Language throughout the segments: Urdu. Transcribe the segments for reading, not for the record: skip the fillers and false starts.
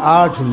8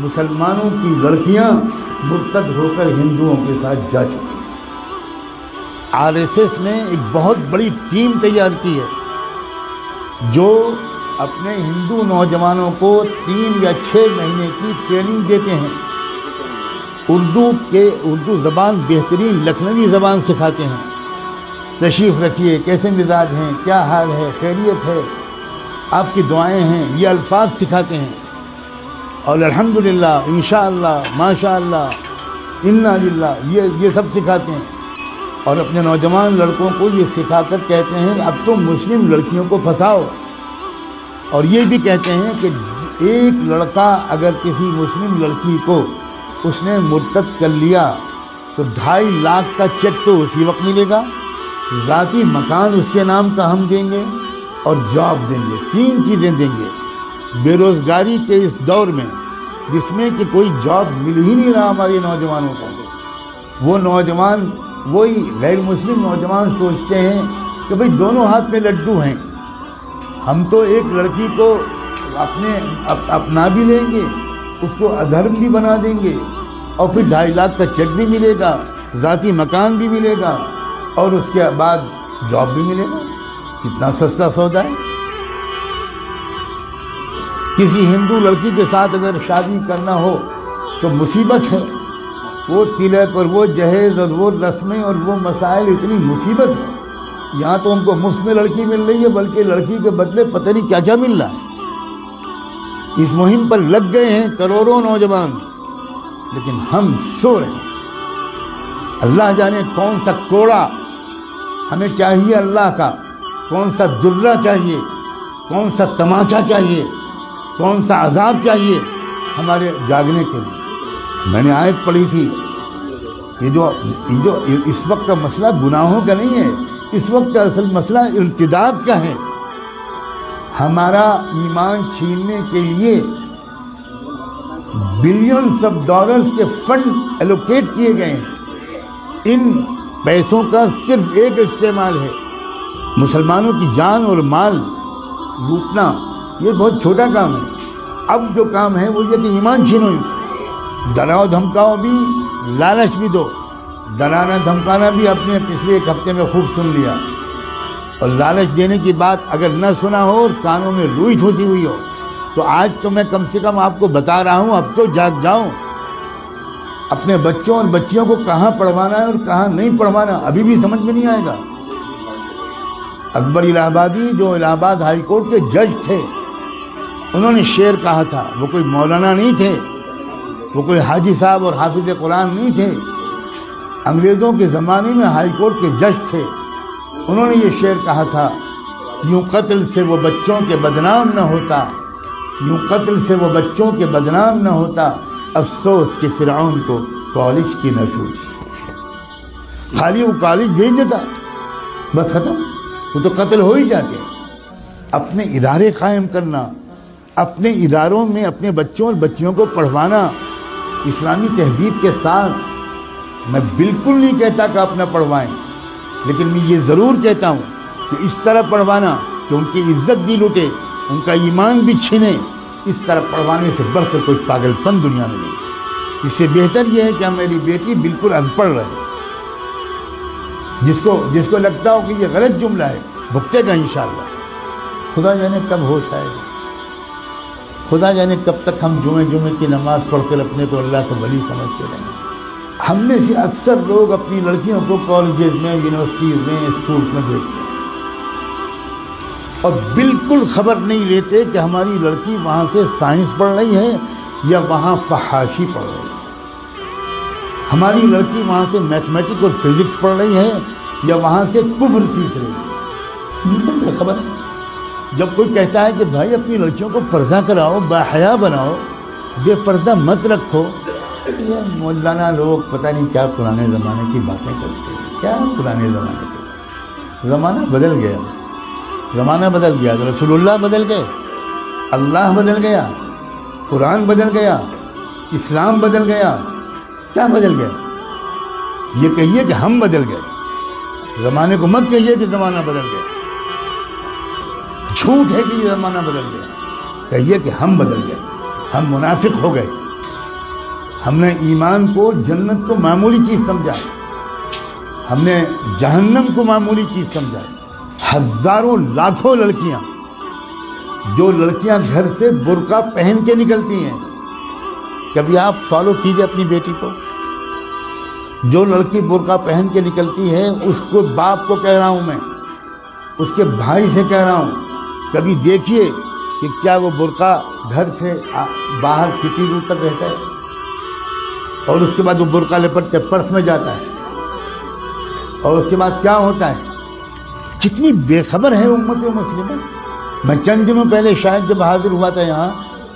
مسلمانوں کی لڑکیاں مرتد ہو کر ہندوؤں کے ساتھ جا چکی ہیں۔ RSS نے ایک بہت بڑی ٹیم تیار کی ہے جو اپنے ہندو نوجوانوں کو 3 یا 6 مہینے کی ٹریننگ دیتے ہیں، اردو زبان بہترین لکھنوی زبان سکھاتے ہیں، تشریف رکھیے، کیسے مزاج ہیں، کیا حال ہے، خیریت ہے، آپ کی دعائیں ہیں، یہ الفاظ سکھاتے ہیں، اور الحمدللہ، انشاءاللہ، ماشاءاللہ، انا للہ، یہ سب سکھاتے ہیں، اور اپنے نوجوان لڑکوں کو یہ سکھا کر کہتے ہیں اب تم مسلم لڑکیوں کو پھنساؤ، اور یہ بھی کہتے ہیں کہ ایک لڑکا اگر کسی مسلم لڑکی کو اس نے مرتد کر لیا تو 2.5 لاکھ کا چیک تو اسی وقت ملے گا، ذاتی مکان اس کے نام کا ہم دیں گے، اور جاب دیں گے، 3 چیزیں دیں گے۔ بے روزگاری کے اس دور میں جس میں کہ کوئی جاب مل ہی نہیں رہا ہمارے نوجوانوں کو، وہ نوجوان، وہی غیر مسلم نوجوان سوچتے ہیں کہ بھئی دونوں ہاتھ میں لڈو ہیں، ہم تو ایک لڑکی کو اپنا بھی لیں گے، اس کو ادھرم بھی بنا دیں گے، اور پھر 2.5 لاکھ کا چیک بھی ملے گا، ذاتی مکان بھی ملے گا، اور اس کے بعد جاب بھی ملے گا۔ کتنا سستا سودا ہے۔ کسی ہندو لڑکی کے ساتھ اگر شادی کرنا ہو تو مصیبت ہے، وہ تلک اور وہ جہیز اور وہ رسمیں اور وہ مسائل، اتنی مصیبت ہے۔ یہاں تو ان کو مفت میں لڑکی مل رہی ہے، بلکہ لڑکی کے بدلے پتہ نہیں کیا کیا مل رہا ہے۔ اس مہم پر لگ گئے ہیں کروڑوں نوجوان، لیکن ہم سو رہے ہیں۔ اللہ جانے کون سا کوڑا ہمیں چاہیے اللہ کا، کون سا درہ چاہیے، کون سا تماچا چاہیے، کون سا عذاب چاہیے ہمارے جاگنے کے لیے۔ میں نے آیت پڑھی تھی، یہ جو اس وقت کا مسئلہ گناہوں کا نہیں ہے، اس وقت کا اصل مسئلہ ارتداد کا ہے۔ ہمارا ایمان چھیننے کے لیے بلینز آف ڈالرز کے فنڈ ایلوکیٹ کیے گئے ہیں۔ ان پیسوں کا صرف ایک استعمال ہے، مسلمانوں کی جان اور مال لوٹنا۔ یہ بہت چھوٹا کام ہے۔ اب جو کام ہے وہ یہ کہ ایمان چھینو ان سے، ڈراؤ دھمکاؤ بھی، لالچ بھی دو۔ ڈرانا دھمکانا بھی اپنے پچھلے 1 ہفتے میں خوب سن لیا، اور لالچ دینے کی بات اگر نہ سنا ہو اور کانوں میں روئی ٹھوسی ہوئی ہو تو آج تو میں کم سے کم آپ کو بتا رہا ہوں، اب تو جاگ جاؤ۔ اپنے بچوں اور بچیوں کو کہاں پڑھوانا ہے اور کہاں نہیں پڑھوانا ابھی بھی سمجھ میں نہیں آئے گا۔ اکبر الہ آبادی جو الہ آباد ہائی کورٹ کے جج تھے، انہوں نے شعر کہا تھا، وہ کوئی مولانا نہیں تھے، وہ کوئی حاجی صاحب اور حافظ قرآن نہیں تھے، انگریزوں کے زمانے میں ہائی کورٹ کے جج تھے۔ انہوں نے یہ شعر کہا تھا، یوں قتل سے وہ بچوں کے بدنام نہ ہوتا، یوں قتل سے وہ بچوں کے بدنام نہ ہوتا، افسوس کہ فرعون کو کالج کی نہ سوچی۔ خالی وہ کالج بھیج دیتا، بس ختم، وہ تو قتل ہو ہی جاتے۔ اپنے ادارے قائم کرنا، اپنے اداروں میں اپنے بچوں اور بچیوں کو پڑھوانا اسلامی تہذیب کے ساتھ۔ میں بالکل نہیں کہتا کہ اپنا پڑھوائیں، لیکن میں یہ ضرور کہتا ہوں کہ اس طرح پڑھوانا کہ ان کی عزت بھی لوٹے، ان کا ایمان بھی چھینے، اس طرح پڑھوانے سے بڑھ کر کوئی پاگل پن دنیا میں نہیں۔ اس سے بہتر یہ ہے کہ میری بیٹی بالکل ان پڑھ رہے، جس کو لگتا ہو کہ یہ غلط جملہ ہے بھگتے گا انشاءاللہ۔ خدا جانے کب ہوش آئے گا، خدا جانے کب تک ہم جمعے کی نماز پڑھ کر اپنے کو اللہ کا ولی سمجھتے رہیں۔ ہم میں سے اکثر لوگ اپنی لڑکیوں کو کالجز میں، یونیورسٹیز میں، اسکولز میں بھیجتے ہیں، اور بالکل خبر نہیں لیتے کہ ہماری لڑکی وہاں سے سائنس پڑھ رہی ہے یا وہاں فحاشی پڑھ رہی ہے، ہماری لڑکی وہاں سے میتھمیٹک اور فزکس پڑھ رہی ہے یا وہاں سے کفر سیکھ رہی ہے، بالکل بے خبر ہے۔ جب کوئی کہتا ہے کہ بھائی اپنی لڑکیوں کو پردہ کراؤ، باحیا بناؤ، بے پردہ مت رکھو، یہ مولانا لوگ پتہ نہیں کیا پرانے زمانے کی باتیں کرتے ہیں، کیا پرانے زمانے کی باتیں۔ زمانہ بدل گیا، زمانہ بدل گیا، رسول اللہ بدل گئے، اللہ بدل گیا، قرآن بدل گیا، اسلام بدل گیا، کیا بدل گیا؟ یہ کہیے کہ ہم بدل گئے، زمانے کو مت کہیے کہ زمانہ بدل گیا، جھوٹ ہے کہ یہ زمانہ بدل گیا، کہیے کہ ہم بدل گئے۔ ہم منافق ہو گئے. ہم نے ایمان کو، جنت کو معمولی چیز سمجھا، ہم نے جہنم کو معمولی چیز سمجھا. ہزاروں لاکھوں لڑکیاں، جو لڑکیاں گھر سے برقع پہن کے نکلتی ہیں، کبھی آپ فالو کیجئے اپنی بیٹی کو. جو لڑکی برقع پہن کے نکلتی ہے، اس کو، باپ کو کہہ رہا ہوں میں، اس کے بھائی سے کہہ رہا ہوں، کبھی دیکھیے کہ کیا وہ برقع گھر سے باہر کتنی دور تک رہتا ہے، اور اس کے بعد وہ برقع لپٹ کے پرس میں جاتا ہے، اور اس کے بعد کیا ہوتا ہے. کتنی بے خبر ہے امت مسلمہ. میں چند دنوں پہلے شاید جب حاضر ہوا تھا یہاں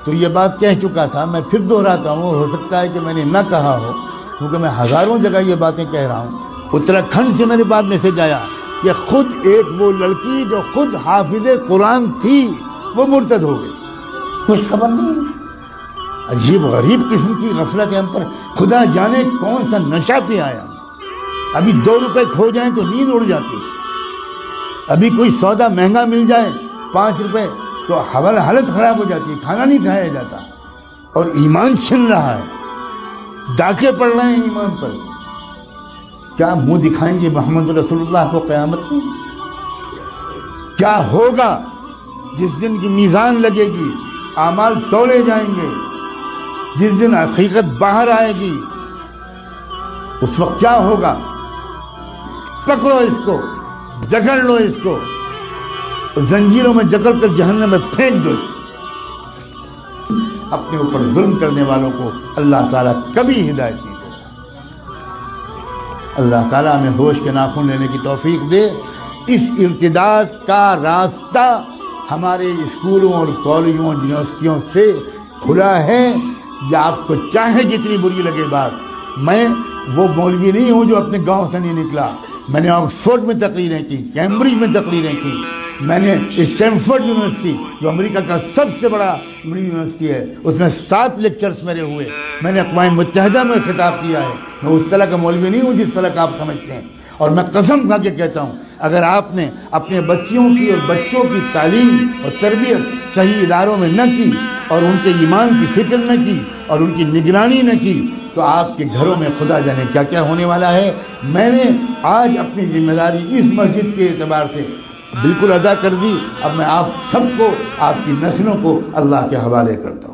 تو یہ بات کہہ چکا تھا، میں پھر دہراتا ہوں، اور ہو سکتا ہے کہ میں نے نہ کہا ہو، کیونکہ میں ہزاروں جگہ یہ باتیں کہہ رہا ہوں. اتراکھنڈ سے میرے پاس میسج آیا کہ خود ایک وہ لڑکی جو خود حافظ قرآن تھی وہ مرتد ہو گئی. کچھ خبر نہیں. عجیب غریب قسم کی غفلت ہے ہم پر. خدا جانے کون سا نشہ پہ آیا. ابھی 2 روپے کھو جائیں تو نیند اڑ جاتی. ابھی کوئی سودا مہنگا مل جائے 5 روپے تو حالت خراب ہو جاتی ہے، کھانا نہیں کھایا جاتا. اور ایمان چھن رہا ہے، ڈاکے پڑ رہے ہیں ایمان پر. کیا منہ دکھائیں گے محمد رسول اللہ کو قیامت میں؟ کیا ہوگا جس دن کی میزان لگے گی، اعمال تولے جائیں گے، جس دن حقیقت باہر آئے گی، اس وقت کیا ہوگا؟ پکڑو اس کو، جکڑ لو اس کو، زنجیروں میں جکڑ کر جہنم میں پھینک دو. اپنے اوپر ظلم کرنے والوں کو اللہ تعالیٰ کبھی ہدایت نہیں دے. اللہ تعالیٰ ہمیں ہوش کے ناخن لینے کی توفیق دے. اس ارتداد کا راستہ ہمارے اسکولوں اور کالجوں اور یونیورسٹیوں سے کھلا ہے. یا آپ کو چاہے جتنی بری لگے بات، میں وہ مولوی نہیں ہوں جو اپنے گاؤں سے نہیں نکلا. میں نے آکسفورڈ میں تقریریں کی، کیمبرج میں تقریریں کی، میں نے اسٹینفورڈ یونیورسٹی جو امریکہ کا سب سے بڑا یونیورسٹی ہے اس میں 7 لیکچرز میرے ہوئے. میں نے اقوام متحدہ میں خطاب کیا ہے. میں اس طرح کا مولوی نہیں ہوں جس طرح کا آپ سمجھتے ہیں. اور میں قسم کھا کے کہتا ہوں، اگر آپ نے اپنے بچیوں کی اور بچوں کی تعلیم اور تربیت صحیح اداروں میں نہ کی، اور ان کے ایمان کی فکر نہ کی، اور ان کی نگرانی نہ کی، تو آپ کے گھروں میں خدا جانے کیا کیا ہونے والا ہے. میں نے آج اپنی ذمہ داری اس مسجد کے اعتبار سے بالکل ادا کر دی. اب میں آپ سب کو، آپ کی نسلوں کو اللہ کے حوالے کرتا ہوں.